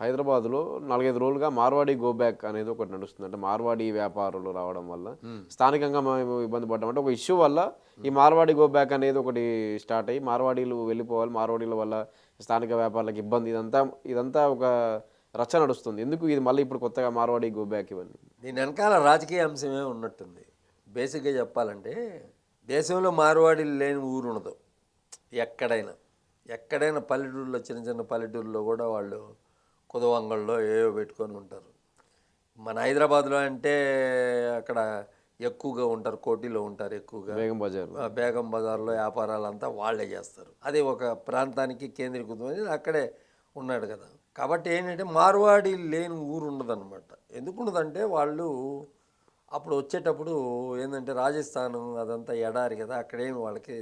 హైదరాబాద్‌లో 4, 5 రోజులుగా Marwadi go back అనేది ఒకటి నడుస్తుంది. అంటే మార్వాడి వ్యాపారులు రావడం వల్ల స్థానికంగా మేము ఇబ్బంది పడ్డాం. అంటే ఒక ఇష్యూ వల్ల ఈ మార్వాడి గో బ్యాక్ అనేది ఒకటి స్టార్ట్ అయ్యి మార్వాడీలు వెళ్ళిపోవాలి. మార్వాడీల వల్ల స్థానిక వ్యాపారులకు ఇబ్బంది ఇదంతా ఒక రచ్చ నడుస్తుంది. ఎందుకు ఇది మళ్ళీ ఇప్పుడు కొత్తగా మార్వాడి గో బ్యాక్ ఇవన్నీ? దీని వెనకాల రాజకీయ అంశమే ఉన్నట్టుంది. బేసిక్గా చెప్పాలంటే దేశంలో మార్వాడీలు లేని ఊరు ఉండదు. ఎక్కడైనా పల్లెటూరులో, చిన్న చిన్న పల్లెటూరులో కూడా వాళ్ళు కుదవంగల్లో ఏవో పెట్టుకొని ఉంటారు. మన హైదరాబాద్లో అంటే అక్కడ ఎక్కువగా ఉంటారు, కోటిలో ఉంటారు ఎక్కువగా. బేగం బజార్లో వ్యాపారాలంతా వాళ్ళే చేస్తారు. అది ఒక ప్రాంతానికి కేంద్రీకృతమైనది, అక్కడే ఉన్నాడు కదా. కాబట్టి ఏంటంటే మార్వాడి లేని ఊరు ఉండదన్నమాట. ఎందుకు ఉండదంటే వాళ్ళు అప్పుడు వచ్చేటప్పుడు ఏంటంటే రాజస్థాన్ అదంతా ఎడారి కదా, అక్కడేమి వాళ్ళకి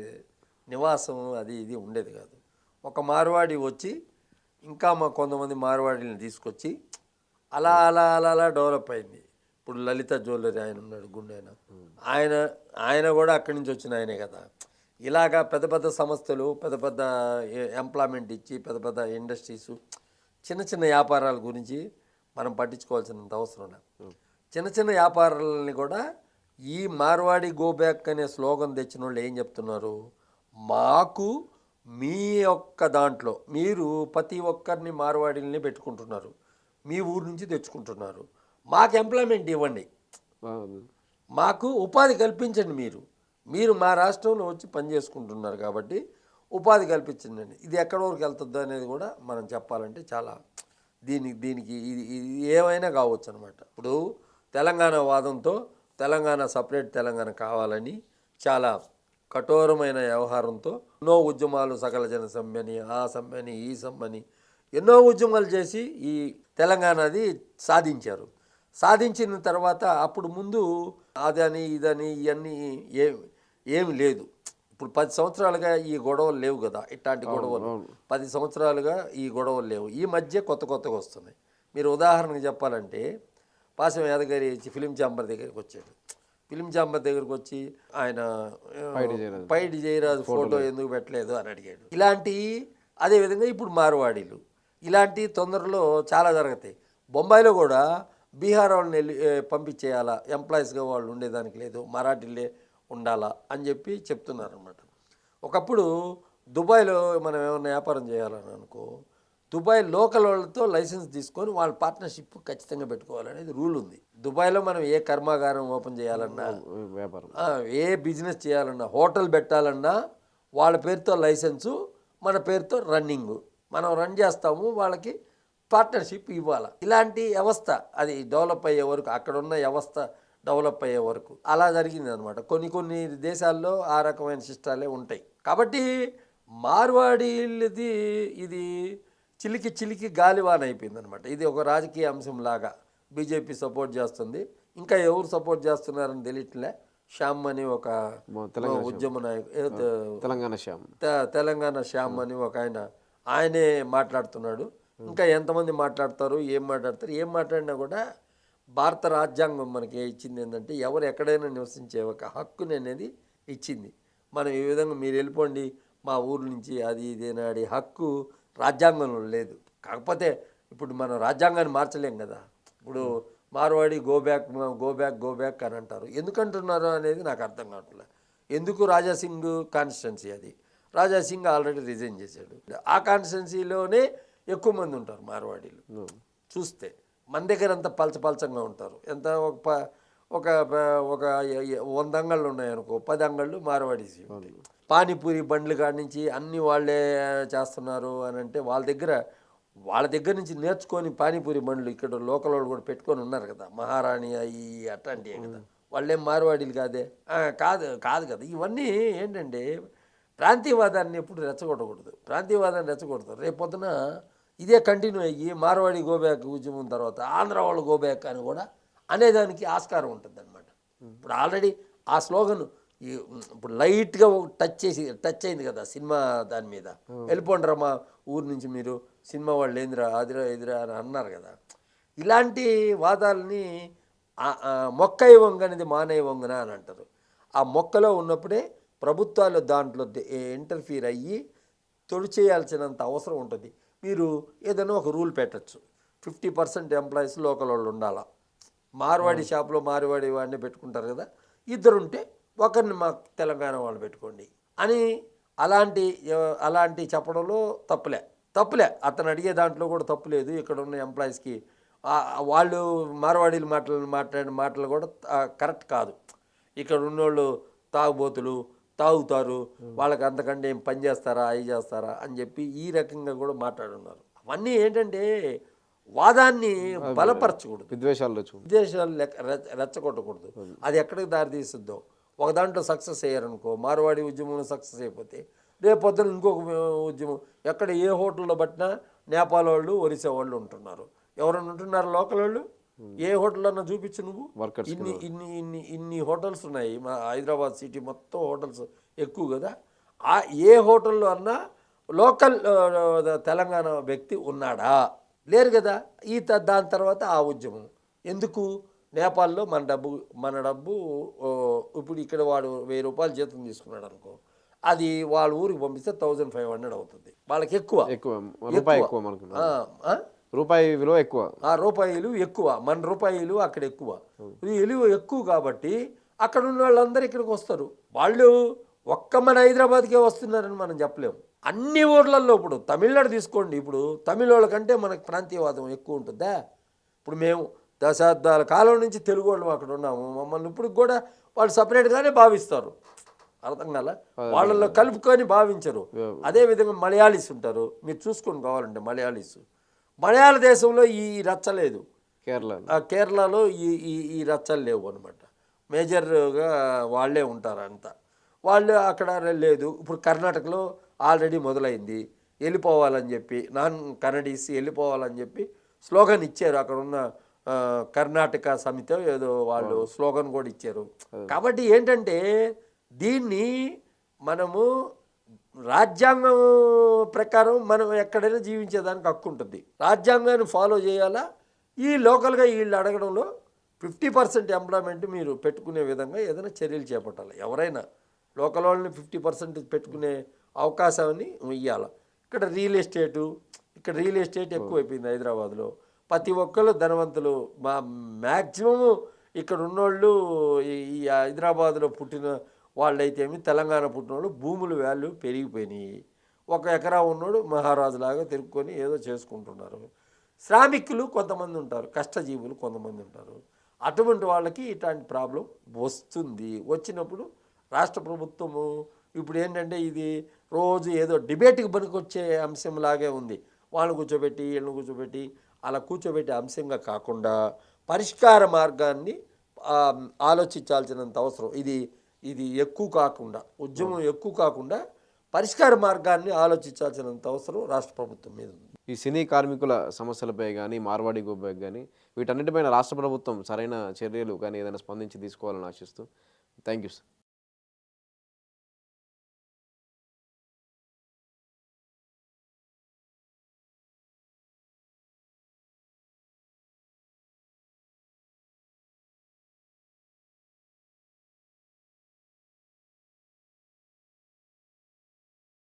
నివాసం అది ఇది ఉండేది కాదు. ఒక మార్వాడి వచ్చి ఇంకా మా కొంతమంది మార్వాడీలను తీసుకొచ్చి అలా అలా అలా అలా డెవలప్ అయింది. ఇప్పుడు లలిత జ్యువెలరీ ఆయన ఉన్నాడు, గుండెన ఆయన కూడా అక్కడి నుంచి వచ్చిన ఆయనే కదా. ఇలాగా పెద్ద పెద్ద సంస్థలు, పెద్ద పెద్ద ఎంప్లాయ్మెంట్ ఇచ్చి, పెద్ద పెద్ద ఇండస్ట్రీసు, చిన్న చిన్న వ్యాపారాల గురించి మనం పట్టించుకోవాల్సినంత అవసరం లేదు. చిన్న చిన్న వ్యాపారాలని కూడా ఈ మార్వాడి గో బ్యాక్ అనే స్లోగన్ తెచ్చిన వాళ్ళు ఏం చెప్తున్నారు, మాకు మీ యొక్క దాంట్లో మీరు ప్రతి ఒక్కరిని మార్వాడీలని పెట్టుకుంటున్నారు, మీ ఊరు నుంచి తెచ్చుకుంటున్నారు, మాకు ఎంప్లాయ్మెంట్ ఇవ్వండి, మాకు ఉపాధి కల్పించండి, మీరు మా రాష్ట్రంలో వచ్చి పని చేసుకుంటున్నారు కాబట్టి ఉపాధి కల్పించండి. ఇది ఎక్కడి వరకు వెళ్తుందో అనేది కూడా మనం చెప్పాలంటే చాలా దీనికి ఇది ఏమైనా కావచ్చు అనమాట. ఇప్పుడు తెలంగాణ వాదంతో తెలంగాణ సపరేట్ తెలంగాణ కావాలని చాలా కఠోరమైన వ్యవహారంతో ఎన్నో ఉద్యమాలు, సకల జన సమ్మెని, ఆ సమ్మెని, ఈ సమ్మెని ఎన్నో ఉద్యమాలు చేసి ఈ తెలంగాణది సాధించారు. సాధించిన తర్వాత అప్పుడు ముందు అదని ఇదని ఇవన్నీ ఏమి లేదు. ఇప్పుడు 10 సంవత్సరాలుగా ఈ గొడవలు లేవు కదా, ఇట్లాంటి గొడవలు 10 సంవత్సరాలుగా ఈ గొడవలు లేవు. ఈ మధ్య కొత్తగా వస్తున్నాయి. మీరు ఉదాహరణకు చెప్పాలంటే పాసం యాదగిరి ఫిలిం ఛాంబర్ దగ్గరికి వచ్చాడు. ఫిలిం ఛాంబర్ దగ్గరికి వచ్చి ఆయన పైడి జయరాజు ఫోటో ఎందుకు పెట్టలేదు అని అడిగాడు. ఇలాంటి అదేవిధంగా ఇప్పుడు మార్వాడీలు ఇలాంటి తొందరలో చాలా జరుగుతాయి. బొంబాయిలో కూడా బీహార్ వాళ్ళని పంపించేయాలా, ఎంప్లాయీస్గా వాళ్ళు ఉండేదానికి లేదు, మరాఠీలే ఉండాలా అని చెప్పి చెప్తున్నారన్నమాట. ఒకప్పుడు దుబాయ్లో మనం ఏమైనా వ్యాపారం చేయాలని అనుకో, దుబాయ్ లోకల్ వాళ్ళతో లైసెన్స్ తీసుకొని వాళ్ళ పార్ట్నర్షిప్ ఖచ్చితంగా పెట్టుకోవాలనేది రూల్ ఉంది. దుబాయ్లో మనం ఏ కర్మాగారం ఓపెన్ చేయాలన్నా, వ్యాపారం ఏ బిజినెస్ చేయాలన్నా, హోటల్ పెట్టాలన్నా వాళ్ళ పేరుతో లైసెన్సు, మన పేరుతో రన్నింగు, మనం రన్ చేస్తాము, వాళ్ళకి పార్ట్నర్షిప్ ఇవ్వాలి. ఇలాంటి వ్యవస్థ అది డెవలప్ అయ్యే వరకు, అక్కడ ఉన్న వ్యవస్థ డెవలప్ అయ్యే వరకు అలా జరిగింది అనమాట. కొన్ని దేశాల్లో ఆ రకమైన సిస్టాలే ఉంటాయి. కాబట్టి మార్వాడీలది ఇది చిలికి గాలివాన అయిపోయింది అనమాట. ఇది ఒక రాజకీయ అంశంలాగా బీజేపీ సపోర్ట్ చేస్తుంది. ఇంకా ఎవరు సపోర్ట్ చేస్తున్నారని తెలియట్లే. శ్యామ్ అని ఒక ఉద్యమ నాయకుడు, తెలంగాణ శ్యామ్ అని ఒక ఆయనే మాట్లాడుతున్నాడు. ఇంకా ఎంతమంది మాట్లాడతారు, ఏం మాట్లాడినా కూడా భారత రాజ్యాంగం మనకి ఇచ్చింది ఏంటంటే ఎవరు ఎక్కడైనా నివసించే ఒక హక్కుని అనేది ఇచ్చింది. మనం ఈ విధంగా మీరు వెళ్ళిపోండి మా ఊరు నుంచి అది ఇదేనాడి హక్కు రాజ్యాంగంలో లేదు. కాకపోతే ఇప్పుడు మనం రాజ్యాంగాన్ని మార్చలేం కదా. ఇప్పుడు మార్వాడి గో బ్యాక్ అని అంటారు. ఎందుకంటున్నారు అనేది నాకు అర్థం కావట్లేదు. ఎందుకు రాజాసింగ్ కాన్స్టిట్యున్సీ, అది రాజాసింగ్ ఆల్రెడీ రిజైన్ చేశాడు. ఆ కాన్స్టిట్యున్సీలోనే ఎక్కువ మంది ఉంటారు మార్వాడీలు. చూస్తే మన దగ్గర అంతా పలచంగా ఉంటారు. ఎంత ఒక 100 అంగళ్ళు ఉన్నాయనుకో, 10 అంగళ్ళు మార్వాడీస్. పానీపూరి బండ్లు కాడి నుంచి అన్నీ వాళ్ళే చేస్తున్నారు అని అంటే వాళ్ళ దగ్గర నుంచి నేర్చుకొని పానీపూరి బండ్లు ఇక్కడ లోకల్ వాళ్ళు కూడా పెట్టుకొని ఉన్నారు కదా, మహారాణి అవి అట్లాంటివే కదా. వాళ్ళేం మార్వాడీలు కాదు కదా. ఇవన్నీ ఏంటంటే ప్రాంతీయవాదాన్ని ఎప్పుడు రెచ్చగొట్టకూడదు. ప్రాంతీయవాదాన్ని రెచ్చగొడతారు. రేపు పొద్దున ఇదే కంటిన్యూ అయ్యి మార్వాడి గోబ్యాక్ ఉద్యమం తర్వాత ఆంధ్ర వాళ్ళు గోబ్యాక్ అని కూడా అనేదానికి ఆస్కారం ఉంటుంది అనమాట. ఇప్పుడు ఆల్రెడీ ఆ స్లోగన్ ఇప్పుడు లైట్గా టచ్ అయింది కదా సినిమా దాని మీద, వెళ్ళిపోండి మా ఊరు నుంచి మీరు, సినిమా వాళ్ళు ఏందిరా అదిరా ఎదిరా అని అన్నారు కదా. ఇలాంటి వాదాలని మొక్కై వంగనిది మానై వంగన అని అంటారు. ఆ మొక్కలో ఉన్నప్పుడే ప్రభుత్వాలు దాంట్లో ఇంటర్ఫీర్ అయ్యి తొడి చేయాల్సినంత అవసరం ఉంటుంది. మీరు ఏదైనా ఒక రూల్ పెట్టచ్చు. 50% ఎంప్లాయీస్ లోకల్ వాళ్ళు ఉండాలా. మార్వాడి షాప్లో మార్వాడి వాడిని పెట్టుకుంటారు కదా, ఇద్దరుంటే ఒకరిని మా తెలంగాణ వాళ్ళు పెట్టుకోండి అని అలాంటి చెప్పడంలో తప్పులే అతను అడిగే దాంట్లో కూడా తప్పు లేదు. ఇక్కడ ఉన్న ఎంప్లాయీస్కి వాళ్ళు మార్వాడీలు మాట్లాడిన మాటలు కూడా కరెక్ట్ కాదు. ఇక్కడ ఉన్నోళ్ళు తాగుబోతులు తాగుతారు, వాళ్ళకి అంతకంటే ఏం పని చేస్తారా అవి చేస్తారా అని చెప్పి ఈ రకంగా కూడా మాట్లాడున్నారు. అవన్నీ ఏంటంటే వాదాన్ని బలపరచకూడదు, విద్వేషాలు రెచ్చగొట్టకూడదు. అది ఎక్కడికి దారి తీస్తుందో, ఒక దాంట్లో సక్సెస్ అయ్యారనుకో, మార్వాడి ఉద్యమంలో సక్సెస్ అయిపోతే రేపు పొద్దున ఇంకొక ఉద్యమం ఎక్కడ ఏ హోటల్లో పట్టినా నేపాల్ వాళ్ళు ఒరిస్సా వాళ్ళు ఉంటున్నారు. ఎవరైనా ఉంటున్నారు లోకల్ వాళ్ళు? ఏ హోటల్లో చూపించు నువ్వు. ఇన్ని ఇన్ని ఇన్ని ఇన్ని హోటల్స్ ఉన్నాయి మా హైదరాబాద్ సిటీ మొత్తం, హోటల్స్ ఎక్కువ కదా. ఏ హోటల్లో అన్నా లోకల్ తెలంగాణ వ్యక్తి ఉన్నాడా? లేరు కదా. దాని తర్వాత ఆ ఉద్యమం ఎందుకు? నేపాల్లో మన డబ్బు ఇప్పుడు ఇక్కడ వాడు 1000 రూపాయలు జీతం తీసుకున్నాడు అనుకో, అది వాళ్ళ ఊరికి పంపిస్తే 1500 అవుతుంది. వాళ్ళకి రూపాయి విలువ ఎక్కువ, రూపాయలు ఎక్కువ, మన రూపాయలు అక్కడ ఎక్కువ, విలువ ఎక్కువ. కాబట్టి అక్కడ ఉన్న వాళ్ళందరూ ఇక్కడికి వస్తారు. వాళ్ళు ఒక్క మన హైదరాబాద్కే వస్తున్నారని మనం చెప్పలేము. అన్ని ఊర్లలో ఇప్పుడు తమిళనాడు తీసుకోండి, ఇప్పుడు తమిళ వాళ్ళ కంటే మనకు ప్రాంతీయవాదం ఎక్కువ ఉంటుందా? ఇప్పుడు మేము దశాబ్దాల కాలం నుంచి తెలుగు వాళ్ళు అక్కడ ఉన్నాము, మమ్మల్ని ఇప్పుడు కూడా వాళ్ళు సపరేట్గానే భావిస్తారు. అర్థం కాల, వాళ్ళల్లో కలుపుకొని భావించరు. అదేవిధంగా మలయాళీస్ ఉంటారు, మీరు చూసుకొని కావాలంటే మలయాళ దేశంలో ఈ రచ్చలేదు, కేరళలో ఈ రచ్చలు లేవు అనమాట. మేజర్గా వాళ్ళే ఉంటారు అంతా, వాళ్ళు అక్కడ లేదు. ఇప్పుడు కర్ణాటకలో ఆల్రెడీ మొదలైంది, వెళ్ళిపోవాలని చెప్పి నాన్ కన్నడీస్ వెళ్ళిపోవాలని చెప్పి స్లోగన్ ఇచ్చారు. అక్కడ ఉన్న కర్ణాటక సమితి ఏదో వాళ్ళు స్లోగన్ కూడా ఇచ్చారు. కాబట్టి ఏంటంటే దీన్ని మనము రాజ్యాంగం ప్రకారం మనం ఎక్కడైనా జీవించేదానికి హక్కు ఉంటుంది, రాజ్యాంగాన్ని ఫాలో చేయాలా. ఈ లోకల్గా వీళ్ళు అడగడంలో 50% ఎంప్లాయ్మెంట్ మీరు పెట్టుకునే విధంగా ఏదైనా చర్యలు చేపట్టాలి. ఎవరైనా లోకల్ వాళ్ళని 50% పెట్టుకునే అవకాశాన్ని ఇవ్వాలి. ఇక్కడ రియల్ ఎస్టేట్ ఎక్కువైపోయింది హైదరాబాద్లో. ప్రతి ఒక్కళ్ళు ధనవంతులు, మ్యాక్సిమము ఇక్కడ ఉన్నోళ్ళు ఈ హైదరాబాద్లో పుట్టిన వాళ్ళైతేమి తెలంగాణ పుట్టిన వాళ్ళు భూముల వాల్యూ పెరిగిపోయినాయి. 1 ఎకరా ఉన్నోడు మహారాజులాగా తిరుక్కొని ఏదో చేసుకుంటున్నారు. శ్రామికులు కొంతమంది ఉంటారు, కష్టజీవులు కొంతమంది ఉంటారు. అటువంటి వాళ్ళకి ఇట్లాంటి ప్రాబ్లం వస్తుంది. వచ్చినప్పుడు రాష్ట్ర ప్రభుత్వము ఇప్పుడు ఏంటంటే ఇది రోజు ఏదో డిబేట్కి పనికొచ్చే అంశంలాగే ఉంది. వాళ్ళని కూర్చోబెట్టి వీళ్ళని కూర్చోబెట్టి అలా కూర్చోబెట్టే అంశంగా కాకుండా పరిష్కార మార్గాన్ని ఆలోచించాల్సినంత అవసరం. ఇది ఎక్కువ కాకుండా, ఉద్యమం ఎక్కువ కాకుండా పరిష్కార మార్గాన్ని ఆలోచించాల్సినంత అవసరం రాష్ట్ర ప్రభుత్వం మీద ఉంది. ఈ సినీ కార్మికుల సమస్యలపై కానీ, మార్వాడి గో బ్యాక్ కానీ, వీటన్నిటిపైన రాష్ట్ర ప్రభుత్వం సరైన చర్యలు కానీ ఏదైనా స్పందించి తీసుకోవాలని ఆశిస్తూ థ్యాంక్ యూ సార్.